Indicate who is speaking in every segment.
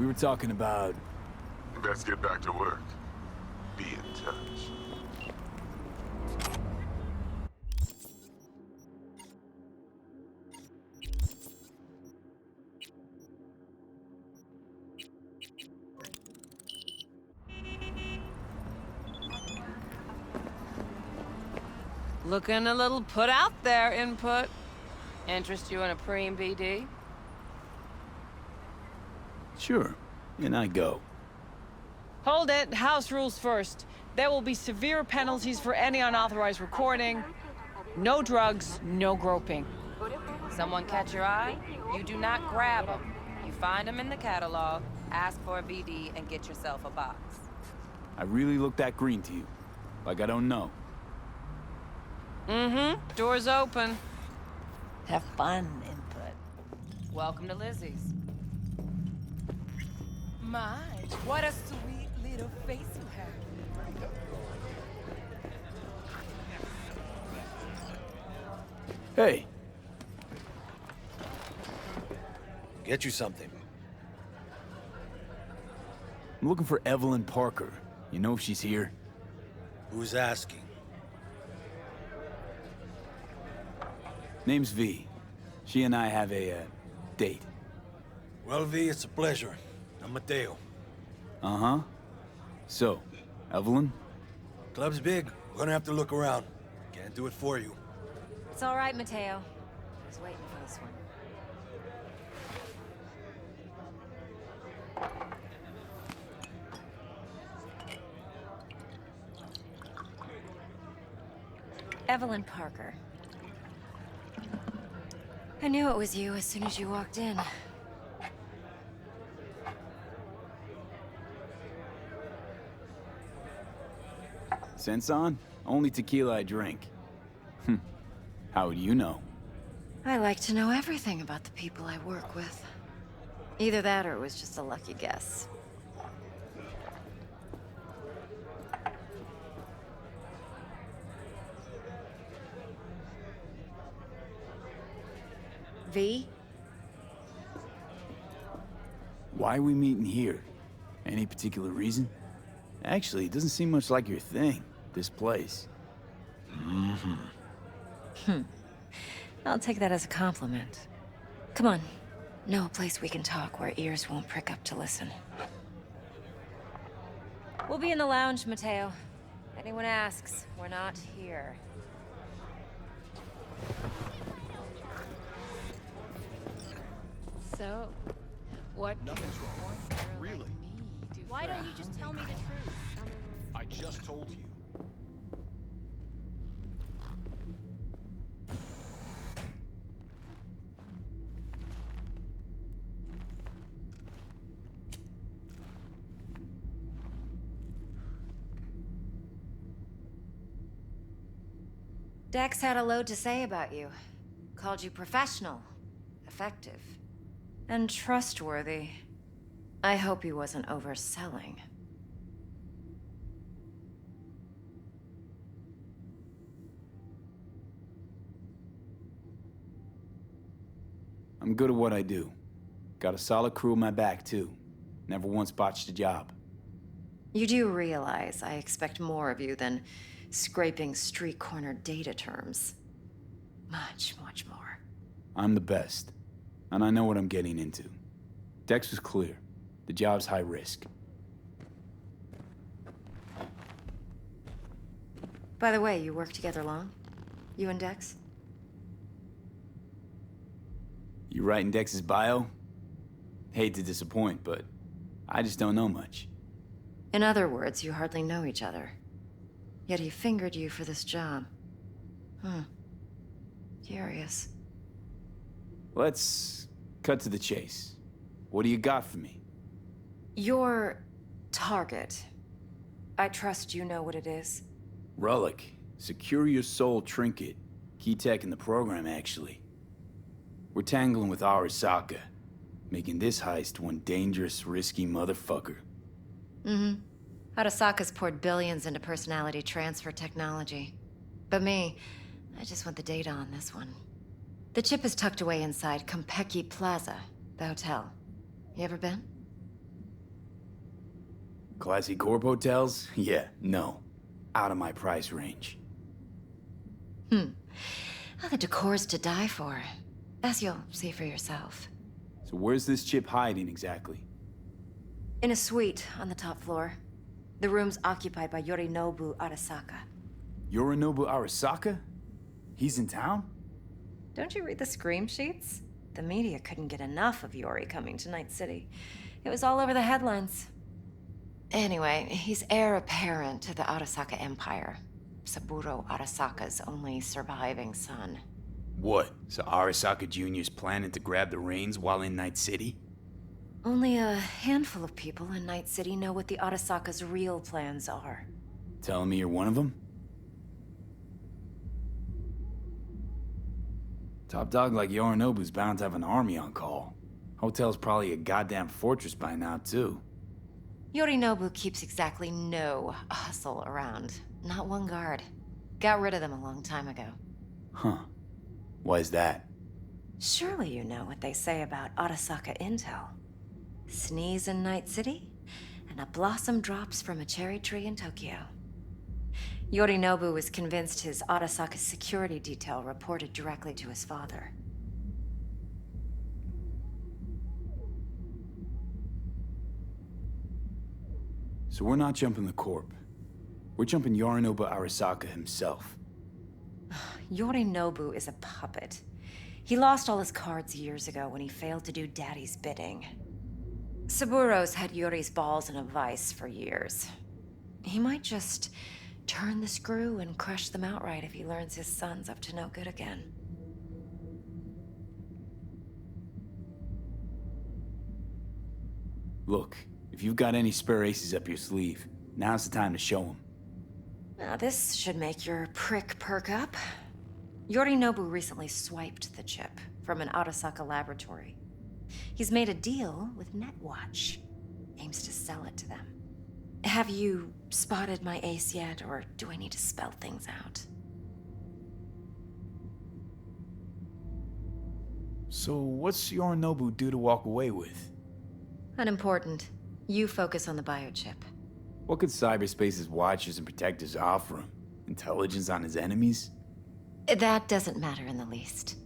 Speaker 1: We were talking about...
Speaker 2: Let's get back to work. Be in touch.
Speaker 3: Looking a little put out there, Input. Interest you in a preem BD?
Speaker 1: Sure, and I go.
Speaker 4: Hold it. House rules first. There will be severe penalties for any unauthorized recording. No drugs, no groping.
Speaker 3: Someone catch your eye? You do not grab them. You find them in the catalog, ask for a BD, and get yourself a box.
Speaker 1: I really look that green to you. Like I don't know.
Speaker 4: Mm-hmm. Door's open.
Speaker 5: Have fun, Input.
Speaker 3: Welcome to Lizzie's. My, what a sweet little face you have.
Speaker 1: Hey,
Speaker 6: Get you something.
Speaker 1: I'm looking for Evelyn Parker. You know if she's here?
Speaker 6: Who's asking?
Speaker 1: Name's V. She and I have a, date.
Speaker 6: Well, V, it's a pleasure. I'm Mateo.
Speaker 1: Uh-huh. So, Evelyn?
Speaker 6: Club's big. We're gonna have to look around. Can't do it for you.
Speaker 5: It's all right, Mateo. I was waiting for this one. Evelyn Parker. I knew it was you as soon as you walked in.
Speaker 1: Sense on? Only tequila I drink. How would you know?
Speaker 5: I like to know everything about the people I work with. Either that or it was just a lucky guess. V?
Speaker 1: Why are we meeting here? Any particular reason? Actually, it doesn't seem much like your thing, this place.
Speaker 5: I'll take that as a compliment. Come on. Know a place we can talk where ears won't prick up to listen. We'll be in the lounge, Mateo. Anyone asks, we're not here.
Speaker 4: So, what
Speaker 7: Nothing's wrong. Really?
Speaker 8: Why don't you just tell me the truth?
Speaker 7: I just told you.
Speaker 5: Dex had a load to say about you. Called you professional, effective, and trustworthy. I hope he wasn't overselling.
Speaker 1: I'm good at what I do. Got a solid crew in my back, too. Never once botched a job.
Speaker 5: You do realize I expect more of you than scraping street corner data terms. Much, much more.
Speaker 1: I'm the best. And I know what I'm getting into. Dex was clear. The job's high risk.
Speaker 5: By the way, you work together long? You and Dex?
Speaker 1: You writing Dex's bio? Hate to disappoint, but I just don't know much.
Speaker 5: In other words, you hardly know each other. Yet he fingered you for this job. Curious.
Speaker 1: Let's cut to the chase. What do you got for me?
Speaker 5: Your target. I trust you know what it is.
Speaker 1: Relic. Secure your soul trinket. Key tech in the program, actually. We're tangling with Arasaka, making this heist one dangerous, risky motherfucker.
Speaker 5: Arasaka's poured billions into personality transfer technology. But me, I just want the data on this one. The chip is tucked away inside Konpeki Plaza, the hotel. You ever been?
Speaker 1: Classy corp hotels? Yeah, no. Out of my price range.
Speaker 5: Oh, the decor's to die for, as you'll see for yourself.
Speaker 1: So where's this chip hiding exactly?
Speaker 5: In a suite on the top floor. The room's occupied by Yorinobu Arasaka.
Speaker 1: Yorinobu Arasaka? He's in town?
Speaker 5: Don't you read the scream sheets? The media couldn't get enough of Yori coming to Night City. It was all over the headlines. Anyway, he's heir apparent to the Arasaka Empire. Saburo Arasaka's only surviving son.
Speaker 1: What? So Arasaka Jr.'s planning to grab the reins while in Night City?
Speaker 5: Only a handful of people in Night City know what the Arasaka's real plans are.
Speaker 1: Telling me you're one of them? Top dog like Yorinobu's bound to have an army on call. Hotel's probably a goddamn fortress by now, too.
Speaker 5: Yorinobu keeps exactly no hustle around. Not one guard. Got rid of them a long time ago.
Speaker 1: Huh. Why is that?
Speaker 5: Surely you know what they say about Arasaka intel. Sneeze in Night City, and a blossom drops from a cherry tree in Tokyo. Yorinobu was convinced his Arasaka security detail reported directly to his father.
Speaker 1: So we're not jumping the Corp. We're jumping Yorinobu Arasaka himself.
Speaker 5: Yorinobu is a puppet. He lost all his cards years ago when he failed to do Daddy's bidding. Saburo's had Yuri's balls in a vice for years. He might just turn the screw and crush them outright if he learns his son's up to no good again.
Speaker 1: Look, if you've got any spare aces up your sleeve, now's the time to show them.
Speaker 5: Now this should make your prick perk up. Yorinobu recently swiped the chip from an Arasaka laboratory. He's made a deal with Netwatch. Aims to sell it to them. Have you spotted my ace yet, or do I need to spell things out?
Speaker 1: So what's Yorinobu due to walk away with?
Speaker 5: Unimportant. You focus on the biochip.
Speaker 1: What could cyberspace's watchers and protectors offer him? Intelligence on his enemies?
Speaker 5: That doesn't matter in the least.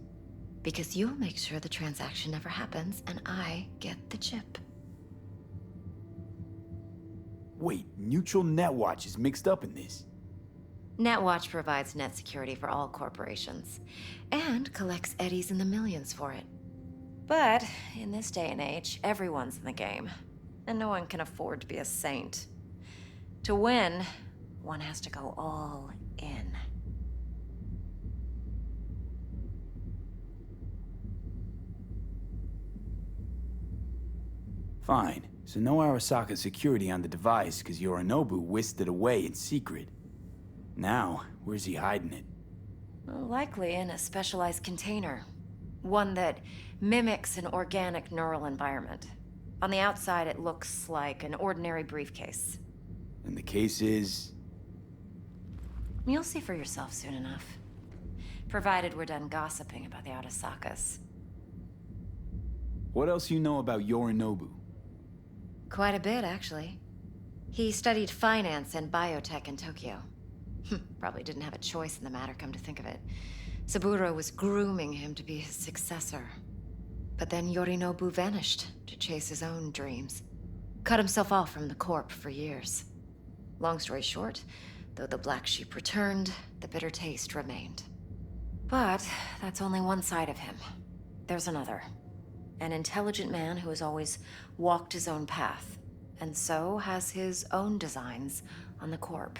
Speaker 5: Because you'll make sure the transaction never happens, and I get the chip.
Speaker 1: Wait, Neutral Netwatch is mixed up in this.
Speaker 5: Netwatch provides net security for all corporations, and collects eddies in the millions for it. But in this day and age, everyone's in the game, and no one can afford to be a saint. To win, one has to go all in.
Speaker 1: Fine, so no Arasaka security on the device because Yorinobu whisked it away in secret. Now, where's he hiding it?
Speaker 5: Well, likely in a specialized container. One that mimics an organic neural environment. On the outside, it looks like an ordinary briefcase.
Speaker 1: And the case is...
Speaker 5: You'll see for yourself soon enough. Provided we're done gossiping about the Arasakas.
Speaker 1: What else you know about Yorinobu?
Speaker 5: Quite a bit, actually. He studied finance and biotech in Tokyo. Probably didn't have a choice in the matter, come to think of it. Saburo was grooming him to be his successor. But then Yorinobu vanished to chase his own dreams. Cut himself off from the Corp for years. Long story short, though the black sheep returned, the bitter taste remained. But that's only one side of him. There's another. An intelligent man who has always walked his own path, and so has his own designs on the Corp.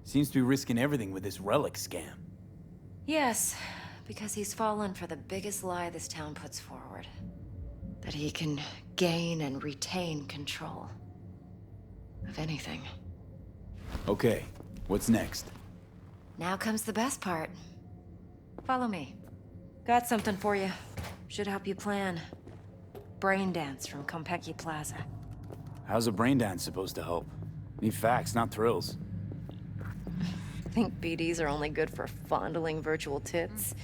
Speaker 1: Seems to be risking everything with this relic scam.
Speaker 5: Yes, because he's fallen for the biggest lie this town puts forward. That he can gain and retain control of anything.
Speaker 1: Okay, what's next?
Speaker 5: Now comes the best part. Follow me. Got something for you. Should help you plan. Brain dance from Konpeki Plaza.
Speaker 1: How's a brain dance supposed to help? Need facts, not thrills.
Speaker 5: Think BDs are only good for fondling virtual tits?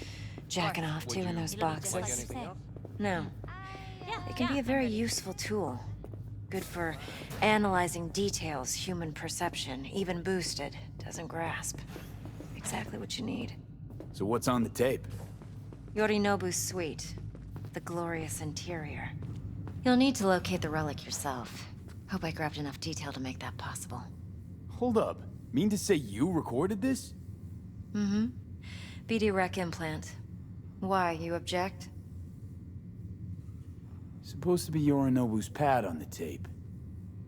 Speaker 5: Jacking off too in those boxes?
Speaker 7: Like anything else?
Speaker 5: No. It can be a very useful tool. Good for analyzing details human perception, even boosted, doesn't grasp. Exactly what you need.
Speaker 1: So what's on the tape?
Speaker 5: Yorinobu's suite. The glorious interior. You'll need to locate the relic yourself. Hope I grabbed enough detail to make that possible.
Speaker 1: Hold up. Mean to say you recorded this?
Speaker 5: Mm-hmm. BD Rec implant. Why, you object?
Speaker 1: Supposed to be Yorinobu's pad on the tape.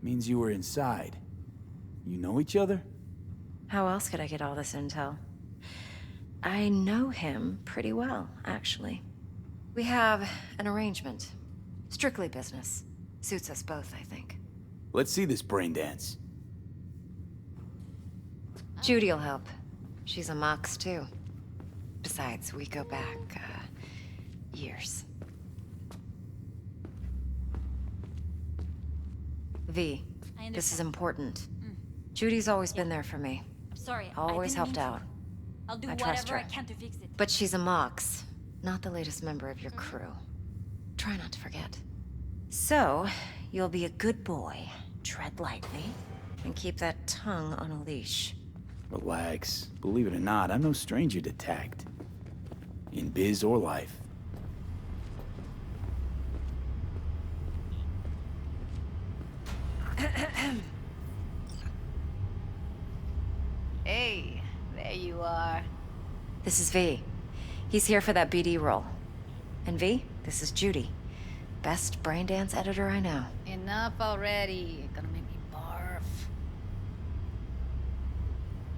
Speaker 1: Means you were inside. You know each other?
Speaker 5: How else could I get all this intel? I know him pretty well, actually. We have an arrangement. Strictly business. Suits us both, I think.
Speaker 1: Let's see this brain dance.
Speaker 5: Judy'll help. She's a Mox, too. Besides, we go back, years.
Speaker 8: I
Speaker 5: V, this
Speaker 8: understand.
Speaker 5: is important. Judy's always been there for me.
Speaker 8: I'm sorry.
Speaker 5: Always
Speaker 8: I didn't
Speaker 5: helped
Speaker 8: mean to.
Speaker 5: out.
Speaker 8: I'll do
Speaker 5: I trust
Speaker 8: whatever I
Speaker 5: her.
Speaker 8: can to fix it.
Speaker 5: But she's a Mox, not the latest member of your crew. Try not to forget. So, you'll be a good boy, tread lightly, and keep that tongue on a leash.
Speaker 1: Relax. Believe it or not, I'm no stranger to tact. In biz or life.
Speaker 8: Hey, there you are.
Speaker 5: This is V. He's here for that BD role. And V, this is Judy. Best braindance editor I know.
Speaker 8: Enough already. You're gonna make me barf.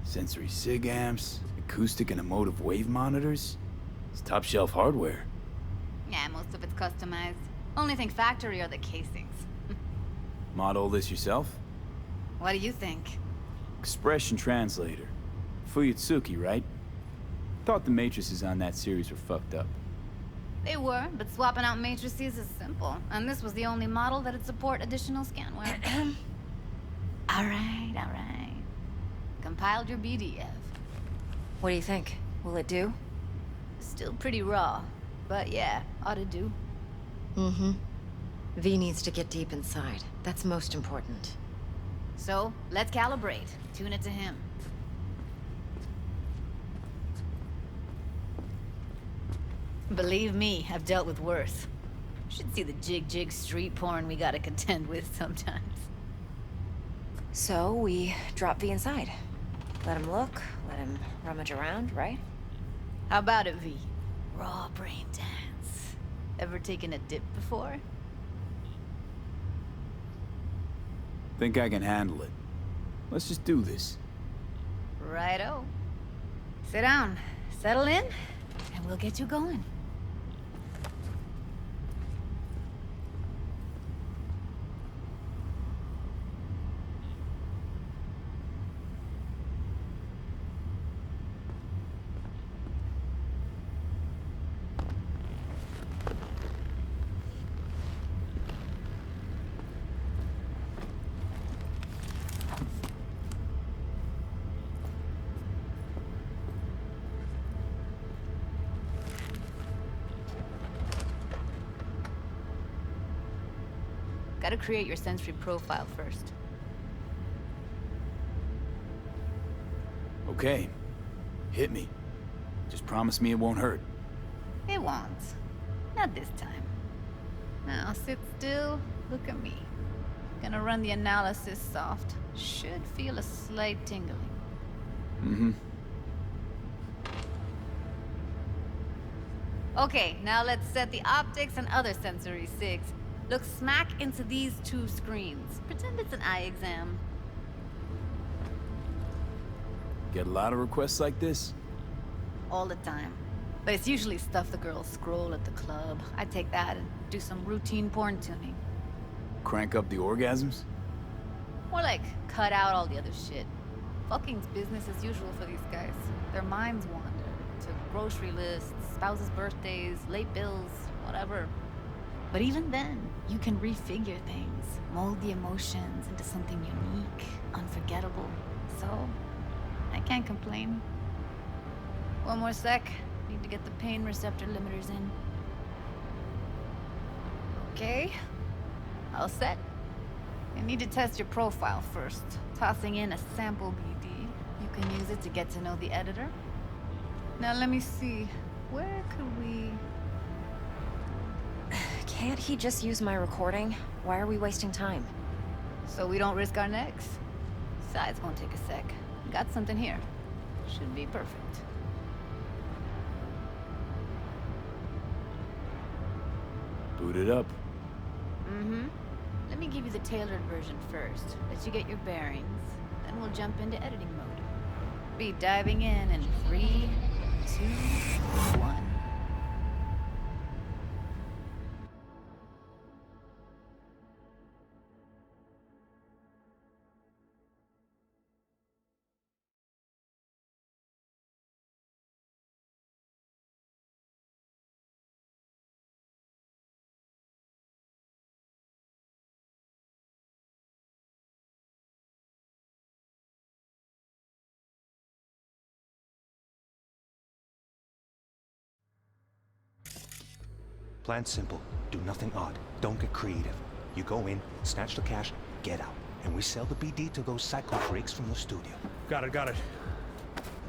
Speaker 1: Sensory sig amps, acoustic and emotive wave monitors. It's top shelf hardware.
Speaker 8: Yeah, most of it's customized. Only thing factory are the casings.
Speaker 1: Mod all this yourself?
Speaker 8: What do you think?
Speaker 1: Expression translator. Fuyutsuki, right? Thought the matrices on that series were fucked up.
Speaker 8: They were, but swapping out matrices is simple. And this was the only model that'd support additional scanware. Alright. Compiled your BDF.
Speaker 5: What do you think? Will it do?
Speaker 8: Still pretty raw. But yeah, ought to do.
Speaker 5: Mm-hmm. V needs to get deep inside. That's most important.
Speaker 8: So, let's calibrate. Tune it to him. Believe me, I've dealt with worse. Should see the jig street porn we gotta contend with sometimes.
Speaker 5: So, we drop V inside. Let him look, let him rummage around, right?
Speaker 8: How about it, V? Raw brain dance. Ever taken a dip before?
Speaker 1: Think I can handle it. Let's just do this.
Speaker 8: Righto. Sit down, settle in, and we'll get you going. Gotta create your sensory profile first.
Speaker 1: Okay. Hit me. Just promise me it won't hurt.
Speaker 8: It won't. Not this time. Now sit still, look at me. Gonna run the analysis soft. Should feel a slight tingling.
Speaker 1: Mm-hmm.
Speaker 8: Okay, now let's set the optics and other sensory sigs. Look smack into these two screens. Pretend it's an eye exam.
Speaker 1: Get a lot of requests like this?
Speaker 8: All the time. But it's usually stuff the girls scroll at the club. I take that and do some routine porn tuning.
Speaker 1: Crank up the orgasms?
Speaker 8: More like cut out all the other shit. Fucking's business as usual for these guys. Their minds wander to grocery lists, spouses' birthdays, late bills, whatever. But even then, you can refigure things, mold the emotions into something unique, unforgettable. So, I can't complain. One more sec. Need to get the pain receptor limiters in. Okay. All set. You need to test your profile first. Tossing in a sample BD. You can use it to get to know the editor. Now let me see. Where could we...
Speaker 5: Can't he just use my recording? Why are we wasting time?
Speaker 8: So we don't risk our necks? Besides, won't take a sec. Got something here. Should be perfect.
Speaker 1: Boot it up.
Speaker 8: Mm-hmm. Let me give you the tailored version first. Let you get your bearings. Then we'll jump into editing mode. Be diving in 3, 2, 1.
Speaker 9: Plan simple. Do nothing odd. Don't get creative. You go in, snatch the cash, get out. And we sell the BD to those psycho freaks from the studio.
Speaker 6: Got it.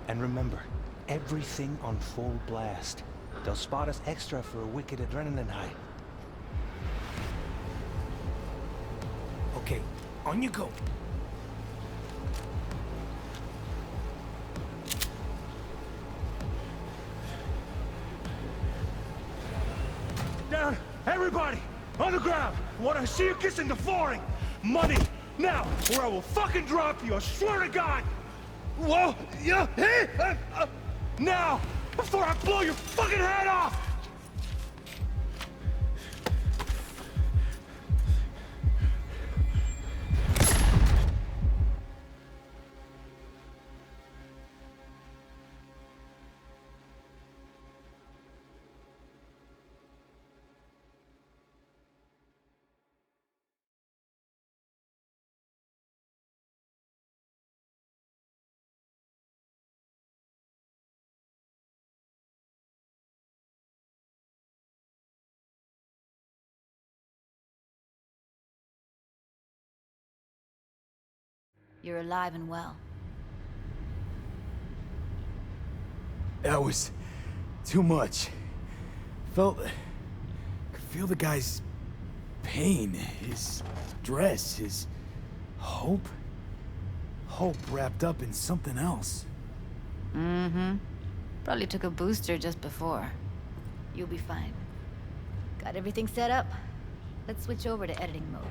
Speaker 9: And remember, everything on full blast. They'll spot us extra for a wicked adrenaline high.
Speaker 6: Okay, on you go. Down! Everybody! On the ground! Want to see you kissing the flooring! Money! Now! Or I will fucking drop you! I swear to God! Whoa! Yeah! Hey! Now! Before I blow your fucking head off!
Speaker 8: You're alive and well.
Speaker 1: That was too much. Could feel the guy's pain, his stress, his hope. Hope wrapped up in something else.
Speaker 8: Mm-hmm. Probably took a booster just before. You'll be fine. Got everything set up? Let's switch over to editing mode.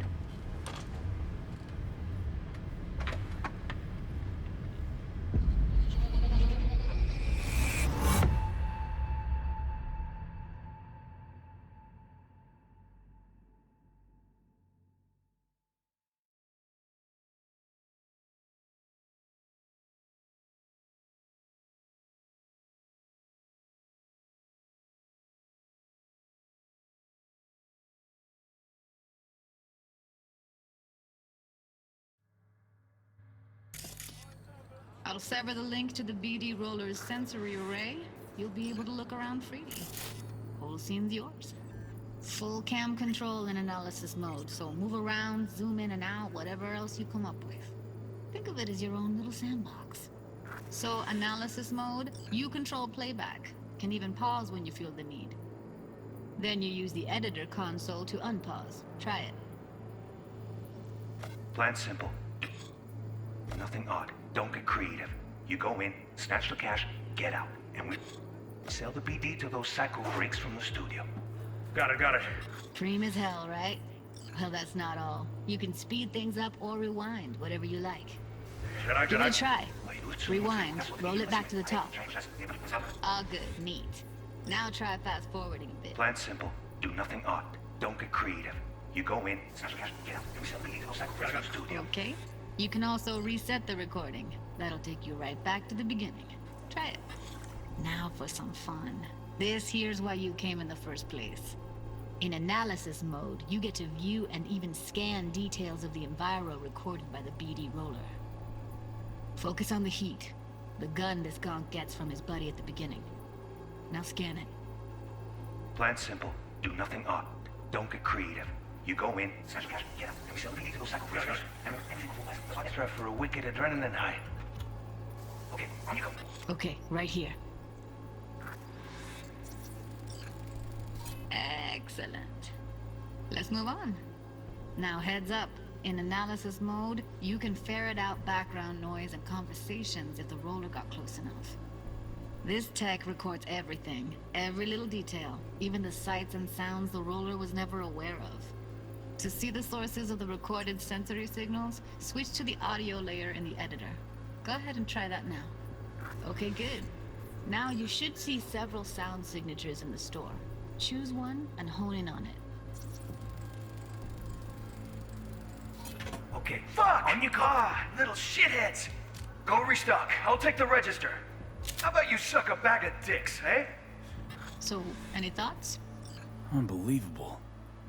Speaker 8: I'll sever the link to the BD roller's sensory array. You'll be able to look around freely. Whole scene's yours. Full cam control in analysis mode, so move around, zoom in and out, whatever else you come up with. Think of it as your own little sandbox. So, analysis mode, you control playback. Can even pause when you feel the need. Then you use the editor console to unpause. Try it.
Speaker 9: Plan simple. Nothing odd. Don't get creative. You go in, snatch the cash, get out. And we sell the BD to those psycho freaks from the studio.
Speaker 6: Got it.
Speaker 8: Cream as hell, right? Well, that's not all. You can speed things up or rewind, whatever you like. Give it a try. Rewind. Roll it back to the top. All good. Neat. Now try fast forwarding a bit.
Speaker 9: Plan simple. Do nothing odd. Don't get creative. You go in, snatch the cash, get out. And we sell the BD to those psycho freaks from the studio.
Speaker 8: Okay. You can also reset the recording. That'll take you right back to the beginning. Try it. Now for some fun. This here's why you came in the first place. In analysis mode, you get to view and even scan details of the enviro recorded by the BD roller. Focus on the heat, the gun this gonk gets from his buddy at the beginning. Now scan it.
Speaker 9: Plan simple. Do nothing odd. Don't get creative. You go in, snatch the cash, get out, and we sell the BD to those psycho freaks. And anything extra for a wicked adrenaline high. Okay, on you go.
Speaker 10: Okay, right here. Excellent. Let's move on. Now heads up. In analysis mode, you can ferret out background noise and conversations if the roller got close enough. This tech records everything, every little detail, even the sights and sounds the roller was never aware of. To see the sources of the recorded sensory signals, switch to the audio layer in the editor. Go ahead and try that now. Okay, good. Now you should see several sound signatures in the store. Choose one and hone in on it.
Speaker 9: Okay, fuck! On you go! Little shitheads! Go restock. I'll take the register. How about you suck a bag of dicks, eh?
Speaker 10: So, any thoughts?
Speaker 1: Unbelievable.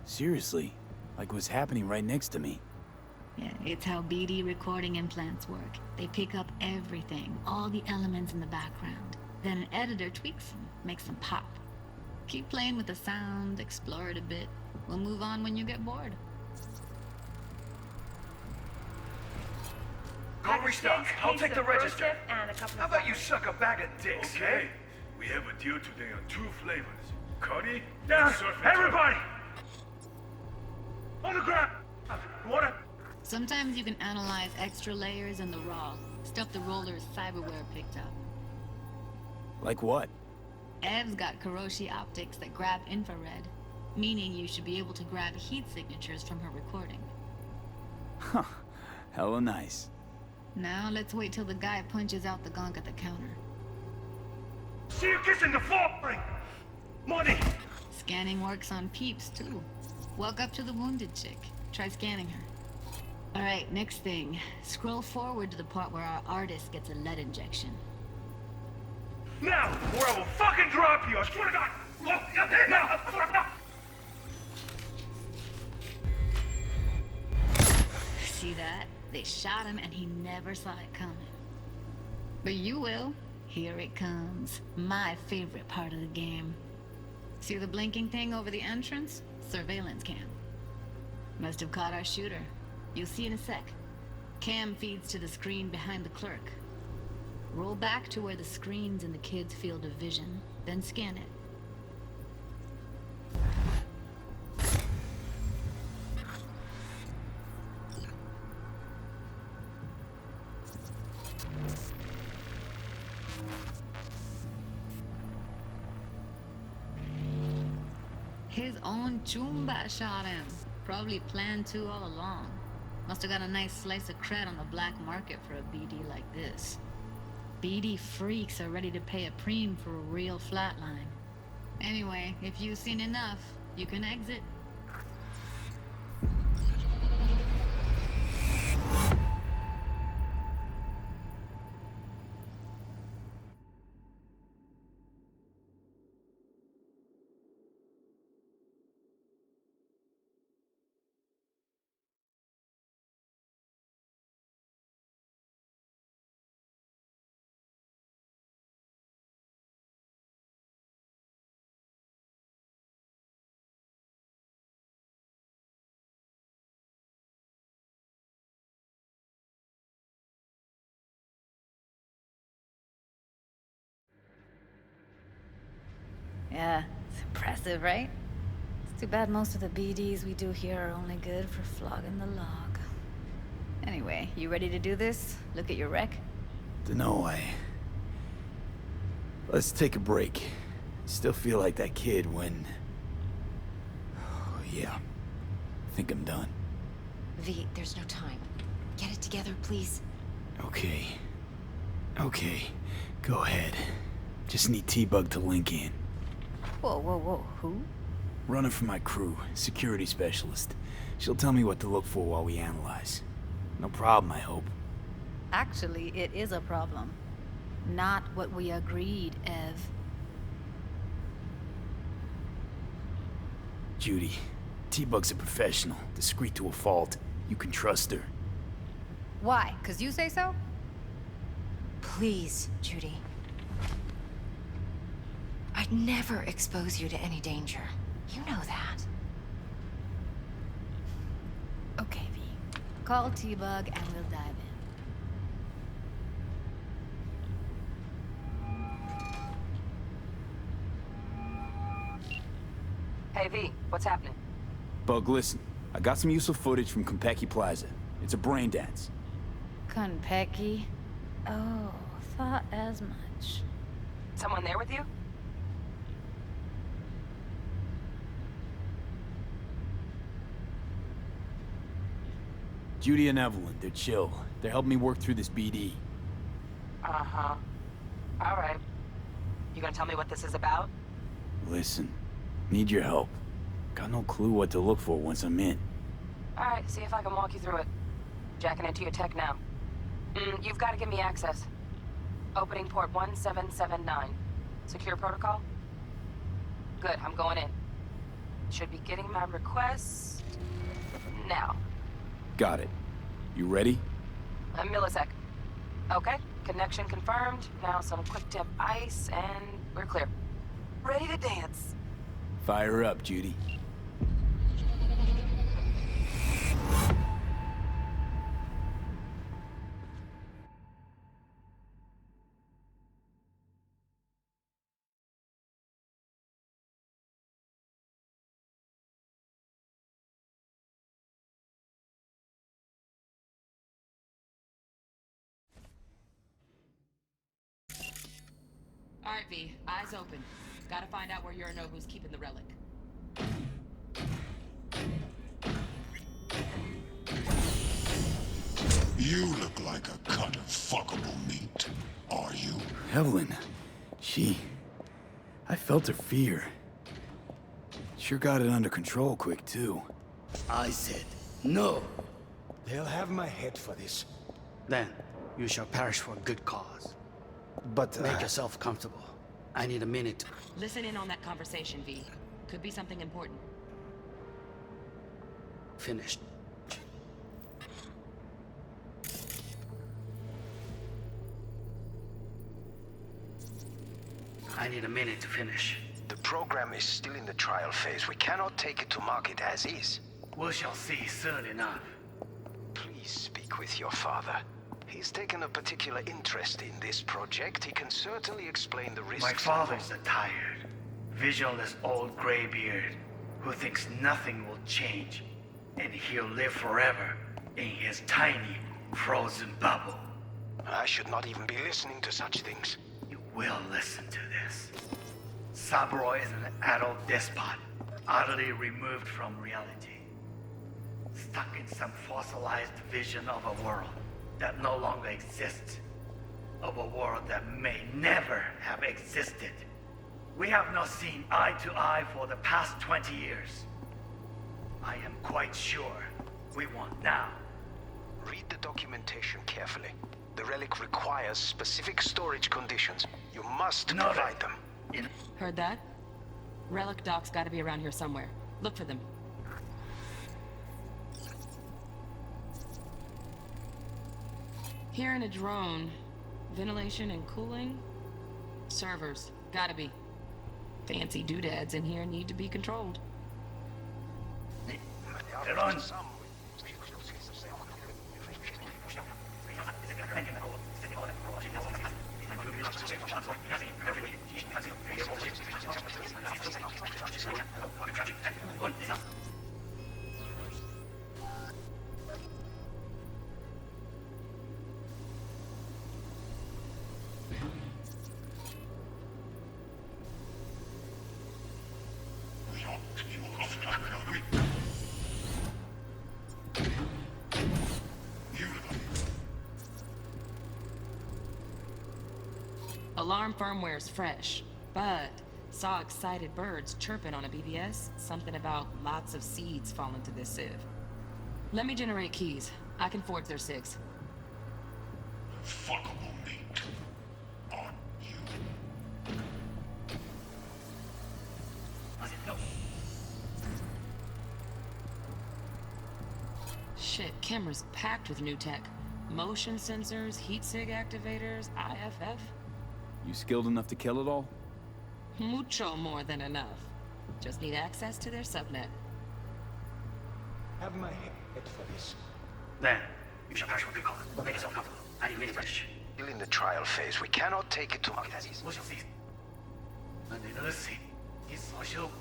Speaker 1: Seriously, like what's happening right next to me.
Speaker 10: Yeah, it's how BD recording implants work. They pick up everything, all the elements in the background. Then an editor tweaks them, makes them pop. Keep playing with the sound, explore it a bit. We'll move on when you get bored.
Speaker 9: Go restock. I'll take the register. How about you suck a bag of dicks,
Speaker 6: Okay, we have a deal today on 2 flavors. Cuddy and surf and
Speaker 9: Everybody!
Speaker 6: On the ground! Water!
Speaker 10: Sometimes you can analyze extra layers in the raw, stuff the roller's cyberware picked up.
Speaker 1: Like what?
Speaker 10: Ev's got Kiroshi optics that grab infrared, meaning you should be able to grab heat signatures from her recording.
Speaker 1: Huh. Hella nice.
Speaker 10: Now let's wait till the guy punches out the gunk at the counter.
Speaker 6: See you kissing the flooring! Money!
Speaker 10: Scanning works on peeps, too. Walk up to the wounded chick. Try scanning her. Alright, next thing. Scroll forward to the part where our artist gets a lead injection.
Speaker 6: Now, or I will fucking drop you! I swear to God! Now!
Speaker 10: See that? They shot him and he never saw it coming. But you will. Here it comes. My favorite part of the game. See the blinking thing over the entrance? Surveillance cam. Must have caught our shooter. You'll see in a sec. Cam feeds to the screen behind the clerk. Roll back to where the screen's in the kid's field of vision, then scan it. His own Chumba shot him. Probably planned to all along. Must have got a nice slice of cred on the black market for a BD like this. BD freaks are ready to pay a preem for a real flatline. Anyway, if you've seen enough, you can exit.
Speaker 8: Yeah, it's impressive, right? It's too bad most of the BDs we do here are only good for flogging the log. Anyway, you ready to do this? Look at your wreck?
Speaker 1: Dunno, Let's take a break. Still feel like that kid when... Oh, yeah. I think I'm done.
Speaker 5: V, there's no time. Get it together, please.
Speaker 1: Okay. Okay. Go ahead. Just need T-Bug to link in.
Speaker 8: Whoa, whoa, whoa, who?
Speaker 1: Running for my crew, security specialist. She'll tell me what to look for while we analyze. No problem, I hope.
Speaker 8: Actually, it is a problem. Not what we agreed, Ev.
Speaker 1: Judy, T-Bug's a professional, discreet to a fault. You can trust her.
Speaker 8: Why? 'Cause you say so?
Speaker 5: Please, Judy. I'd never expose you to any danger. You know that.
Speaker 10: Call T-Bug and we'll dive in.
Speaker 3: Hey, V, what's happening?
Speaker 1: Bug, listen. I got some useful footage from Konpeki Plaza. It's a brain dance.
Speaker 8: Konpeki? Oh, thought as much.
Speaker 3: Someone there with you?
Speaker 1: Judy and Evelyn, they're chill. They're helping me work through this BD.
Speaker 3: Uh-huh. All right. You gonna tell me what this is about?
Speaker 1: Listen, need your help. Got no clue what to look for once I'm in.
Speaker 3: All right, see if I can walk you through it. Jacking into your tech now. You've got to give me access. Opening port 1779. Secure protocol? Good, I'm going in. Should be getting my request now.
Speaker 1: Got it. You ready?
Speaker 3: A millisec. Okay, connection confirmed. Now some quick tip ice, and we're clear. Ready to dance.
Speaker 1: Fire up, Judy.
Speaker 3: All right, V, eyes open. Gotta find out where Yorinobu's keeping the relic.
Speaker 2: You look like a cut of fuckable meat. Are you?
Speaker 1: Evelyn, I felt her fear. Sure got it under control quick, too.
Speaker 11: I said no.
Speaker 6: They'll have my head for this.
Speaker 11: Then you shall perish for a good cause.
Speaker 6: But,
Speaker 11: Make yourself comfortable. I need a minute to...
Speaker 3: Listen in on that conversation, V. Could be something important.
Speaker 11: Finished. I need a minute to finish.
Speaker 9: The program is still in the trial phase. We cannot take it to market as is.
Speaker 11: We shall see soon enough.
Speaker 9: Please speak with your father. He's taken a particular interest in this project. He can certainly explain the risks.
Speaker 11: My father's a tired, visionless old graybeard who thinks nothing will change, and he'll live forever in his tiny, frozen bubble.
Speaker 9: I should not even be listening to such things.
Speaker 11: You will listen to this. Saburo is an adult despot, utterly removed from reality. Stuck in some fossilized vision of a world that no longer exists. Of a world that may never have existed. We have not seen eye to eye for the past 20 years. I am quite sure we want now.
Speaker 9: Read the documentation carefully. The relic requires specific storage conditions. You must provide them.
Speaker 3: Heard that? Relic docs gotta be around here somewhere. Look for them. Here in a drone. Ventilation and cooling? Servers. Gotta be. Fancy doodads in here need to be controlled.
Speaker 11: Run!
Speaker 3: Alarm firmware's fresh, but saw excited birds chirping on a BBS. Something about lots of seeds falling to this sieve. Let me generate keys. I can forge their SIGs.
Speaker 2: Fuckable meat. On you.
Speaker 3: Shit, camera's packed with new tech. Motion sensors, heat sig activators, IFF.
Speaker 1: You skilled enough to kill it all?
Speaker 3: Mucho more than enough. Just need access to their subnet.
Speaker 6: Have my head for this.
Speaker 11: Then, you shall pass what we call it. Make yourself comfortable. I need fresh.
Speaker 12: Still in the trial phase. We cannot take it to market.
Speaker 11: We shall see. And another scene is social.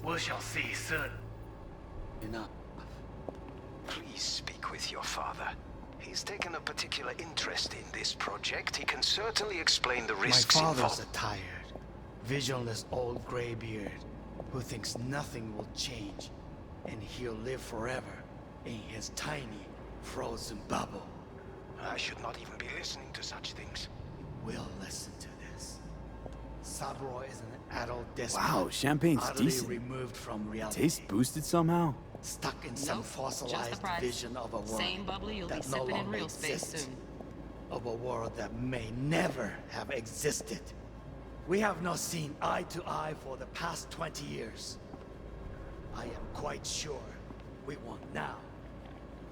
Speaker 11: We shall see soon.
Speaker 12: Enough. Please speak with your father. He's taken a particular interest in this project. He can certainly explain the risks
Speaker 11: My father's
Speaker 12: involved.
Speaker 11: a tired, visionless old graybeard who thinks nothing will change, and he'll live forever in his tiny, frozen bubble.
Speaker 12: I should not even be listening to such things.
Speaker 11: We'll listen to this. Saburo is an adult despot.
Speaker 1: Wow, champagne's
Speaker 11: utterly
Speaker 1: decent.
Speaker 11: removed from reality.
Speaker 1: Taste boosted somehow?
Speaker 11: Stuck in some
Speaker 10: Nope, just the
Speaker 11: fossilized
Speaker 10: price.
Speaker 11: vision of a world
Speaker 10: Same bubbly you'll be
Speaker 11: that no
Speaker 10: sipping in
Speaker 11: longer
Speaker 10: real space
Speaker 11: exists.
Speaker 10: soon.
Speaker 11: Of a world that may never have existed. We have not seen eye to eye for the past 20 years. I am quite sure we want now.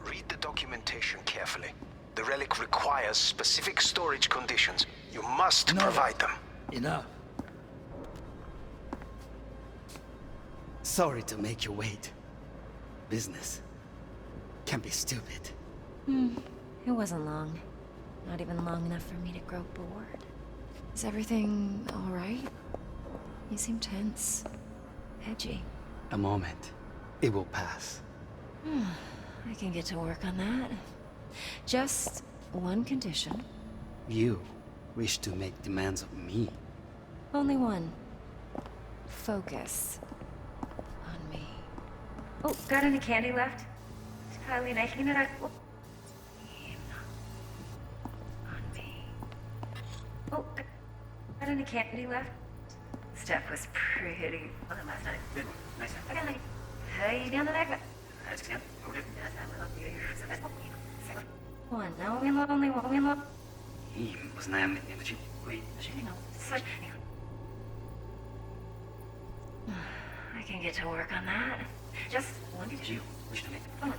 Speaker 12: Read the documentation carefully. The relic requires specific storage conditions. You must
Speaker 11: No.
Speaker 12: provide them.
Speaker 11: Enough. Sorry to make you wait. Business can be stupid.
Speaker 5: It wasn't long. Not even long enough for me to grow bored. Is everything all right? You seem tense. Edgy.
Speaker 11: A moment. It will pass.
Speaker 5: I can get to work on that. Just one condition.
Speaker 11: You wish to make demands of me.
Speaker 5: Only one. Focus on me. Oh, got any candy left? Kylie, making it up. On me. Oh, got any candy left? Steph was pretty fun last night.
Speaker 11: Good. Nice.
Speaker 5: Okay, hey, down the neck.
Speaker 11: That's good.
Speaker 5: One, now we only one, we long.
Speaker 11: He was not but you wait.
Speaker 5: Switch. I can get to work on that. Just one condition.
Speaker 11: You wish to make
Speaker 5: Come on.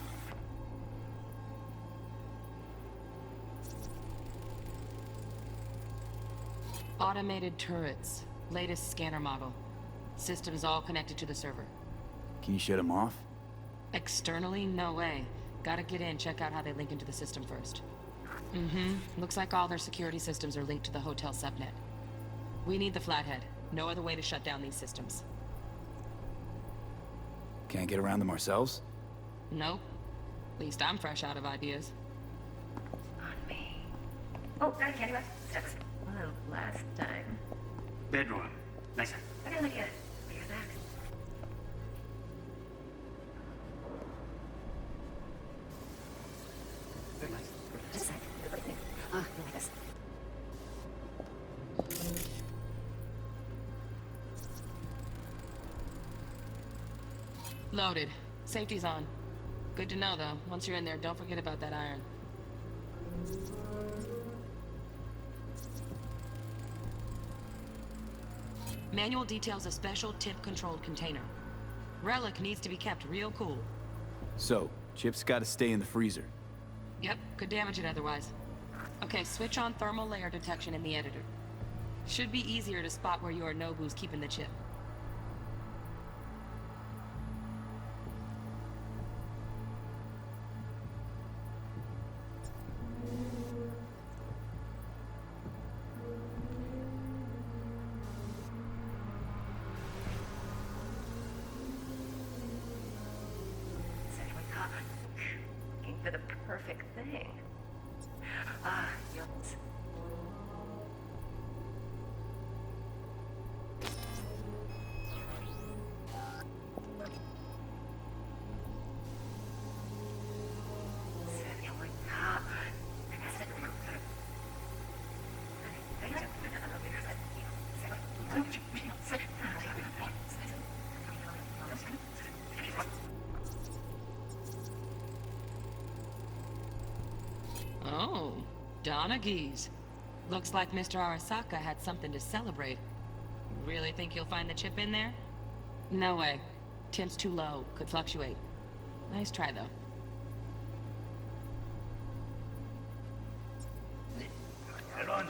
Speaker 3: Automated turrets. Latest scanner model. Systems all connected to the server.
Speaker 1: Can you shut him off?
Speaker 3: Externally, no way. Gotta get in, check out how they link into the system first. Looks like all their security systems are linked to the hotel subnet. We need the flathead. No other way to shut down these systems.
Speaker 1: Can't get around them ourselves?
Speaker 3: Nope. At least I'm fresh out of ideas.
Speaker 5: On me. Oh, got a candy left. Steps. Well, last time.
Speaker 11: bedroom. Nice.
Speaker 5: I gotta look at it. Here's that.
Speaker 11: Very nice.
Speaker 5: Just a sec. Oh, I like this.
Speaker 3: Loaded. Safety's on. Good to know, though. Once you're in there, don't forget about that iron. Manual details a special tip-controlled container. Relic needs to be kept real cool.
Speaker 1: So, Chip's gotta stay in the freezer.
Speaker 3: Yep, could damage it otherwise. Okay, switch on thermal layer detection in the editor. Should be easier to spot where your Nobu's keeping the chip.
Speaker 5: Looking for the perfect thing. Ah, yes.
Speaker 3: Oh, Donaghys. Looks like Mr. Arasaka had something to celebrate. Really think you'll find the chip in there? No way. Temp's too low. Could fluctuate. Nice try, though.
Speaker 11: Get on.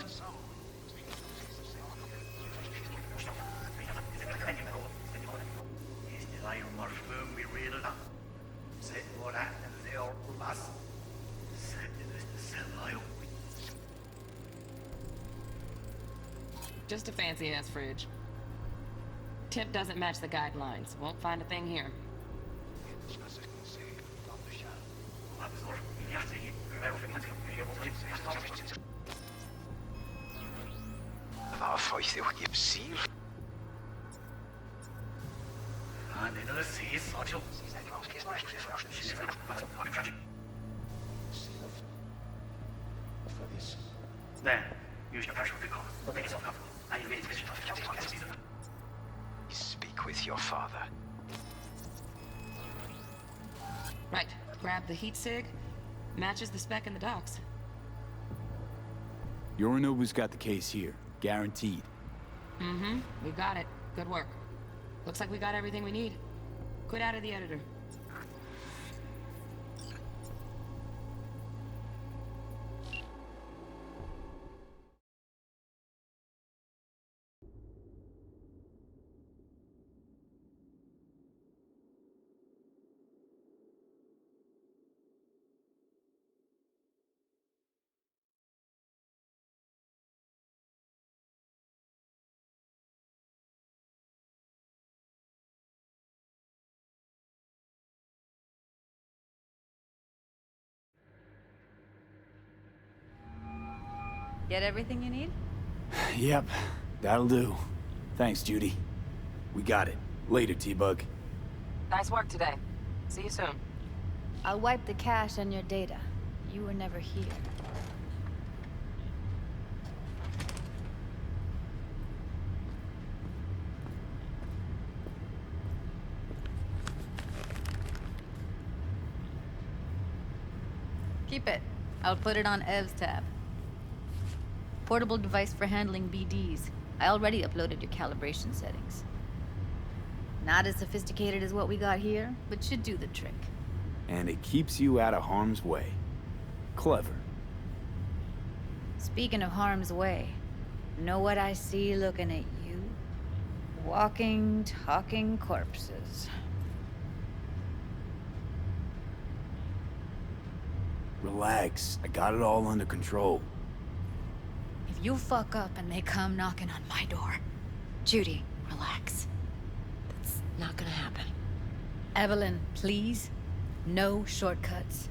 Speaker 11: Istellario morfum we read it up. Say
Speaker 3: Just a fancy-ass fridge. Tip doesn't match the guidelines. Won't find a thing here.
Speaker 11: Then, use your pressure recall.
Speaker 12: Speak with your father.
Speaker 3: Right. Grab the heat sig. Matches the spec in the docs.
Speaker 1: Yorinobu's got the case here. Guaranteed.
Speaker 3: Mm-hmm. We got it. Good work. Looks like we got everything we need. Quit out of the editor.
Speaker 8: Get everything you need?
Speaker 1: Yep, that'll do. Thanks, Judy. We got it. Later, T-Bug.
Speaker 3: Nice work today. See you soon.
Speaker 8: I'll wipe the cache on your data. You were never here. Keep it. I'll put it on Ev's tab. Portable device for handling BDs. I already uploaded your calibration settings. Not as sophisticated as what we got here, but should do the trick.
Speaker 1: And it keeps you out of harm's way. Clever.
Speaker 8: Speaking of harm's way, know what I see looking at you? Walking, talking corpses.
Speaker 1: Relax. I got it all under control.
Speaker 8: If you fuck up and they come knocking on my door...
Speaker 5: Judy, relax. That's not gonna happen.
Speaker 8: Evelyn, please. No shortcuts.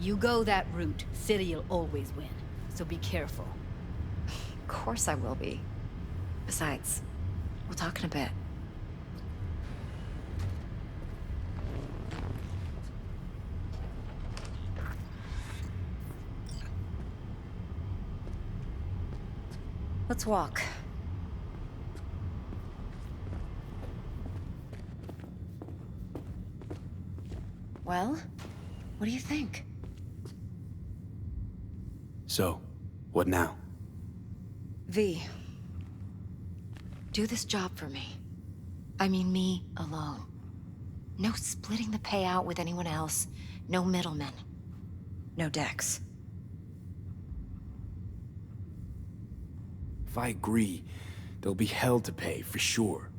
Speaker 8: You go that route, City'll always win. So be careful.
Speaker 5: Of course I will be. Besides, we'll talk in a bit. Let's walk. Well, what do you think?
Speaker 1: So, what now?
Speaker 5: V, do this job for me. I mean me alone. No splitting the payout with anyone else. No middlemen. No Dex.
Speaker 1: If I agree, there'll be hell to pay, for sure.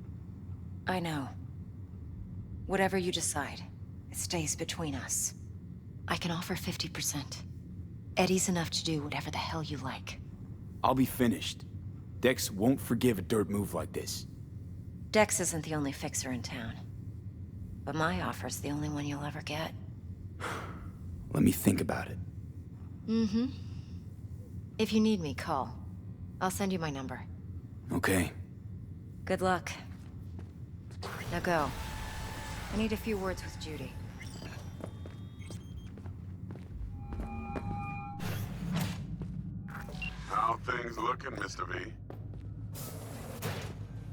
Speaker 5: I know. Whatever you decide, it stays between us. I can offer 50%. Eddie's enough to do whatever the hell you like.
Speaker 1: I'll be finished. Dex won't forgive a dirt move like this.
Speaker 5: Dex isn't the only fixer in town. But my offer's the only one you'll ever get.
Speaker 1: Let me think about it.
Speaker 5: Mm-hmm. If you need me, call. I'll send you my number.
Speaker 1: Okay.
Speaker 5: Good luck. Now go. I need a few words with Judy.
Speaker 13: How things looking, Mr. V?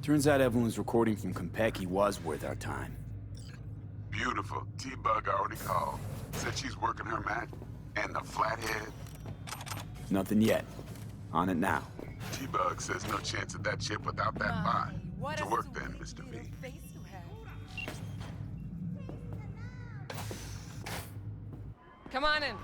Speaker 1: Turns out Evelyn's recording from Konpeki was worth our time.
Speaker 13: Beautiful. T-Bug already called. Said she's working her match. And the flathead.
Speaker 1: Nothing yet. On it now.
Speaker 13: T-Bug says no chance of that chip without that bot. To work then, Mr. V.
Speaker 4: Come on in.